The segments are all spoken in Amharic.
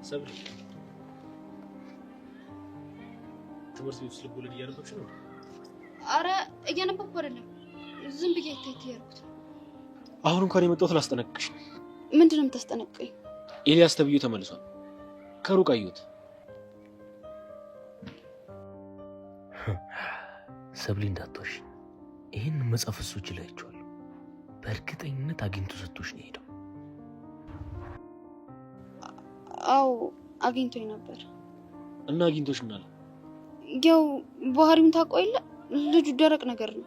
ሰብሪ ትምህርት ቤት ልቦለድ እያነበብሽ ነው? አረ እያነበብኩ አይደለም ዝም ብዬ ታይታየርኩት። አሁን እንኳን የመጣሁት ላስጠነቅቅሽ። ምንድነው የምታስጠነቅቀኝ? ኤልያስ ተብዬው ተመልሷል። ከሩቅ አየሁት። ሰብሊ እንዳትዋሽ፣ ይህን መጽሐፍ እሱች ላይ አይቼዋለሁ። በእርግጠኝነት አግኝቶ ሰጥቶሽ ነው ሄደው። አዎ አግኝቶኝ ነበር። እና አግኝቶሽ ምን አለ? ያው ባህሪውን ታውቀው የለ ልጁ ደረቅ ነገር ነው።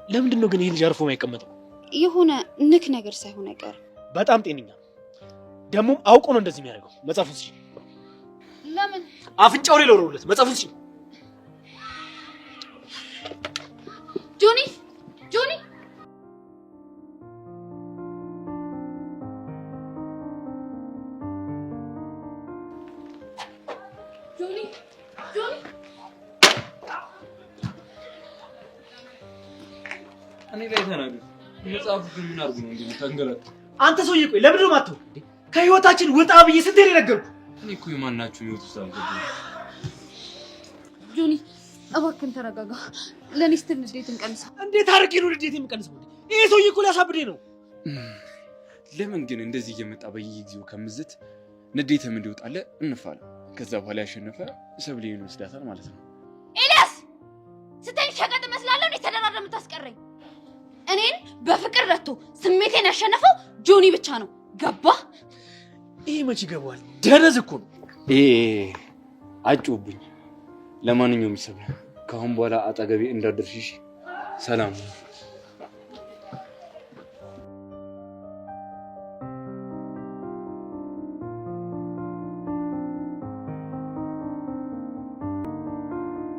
ለምንድን ነው ግን ይሄ ልጅ አርፎ የማይቀመጠው? የሆነ ንክ ነገር ሳይሆን አይቀርም። በጣም ጤነኛ ደግሞም አውቆ ነው እንደዚህ የሚያደርገው። መጽሐፉን ስጪ። ለምን? አፍንጫው ላይ ለወሩለት። መጽሐፉን ስጪ። ጆኒ ጆኒ ጆኒ ጆኒ እኔ ላይ ተናገር። መጽሐፉ ግን ምን አድርጉ ነው እንዴ ተንገላታ? አንተ ሰውዬ ቆይ ለምንድን ነው የማትተው? ከህይወታችን ውጣ ብዬ ስንቴ ነው የነገርኩህ? እኔ እኮ የማናችሁ ህይወት ውስጥ አልገባም። ጆኒ እባክህን ተረጋጋ። ለኔ ስትል ንዴትን ቀንስ። እንዴት አድርጌ ነው ንዴት የምቀንሰው? ይሄ ሰውዬ እኮ ሊያሳብደኝ ነው። ለምን ግን እንደዚህ እየመጣ በየጊዜው ከምዝት ንዴትም እንዲወጣለ እንፋለ። ከዛ በኋላ ያሸነፈ ሰብሊን ወስዳታል ማለት ነው። ኤልያስ ስትል ሸቀጥ መስላለሁ ነው ተደራረም የምታስቀረኝ። እኔን በፍቅር ረቶ ስሜቴን ያሸነፈው ጆኒ ብቻ ነው። ገባ? ይሄ መች ይገባዋል? ደነዝ እኮ ነው። አጭውብኝ። ለማንኛውም ይሰብራ ከአሁን በኋላ አጠገቤ እንዳደርሽሽ ሰላም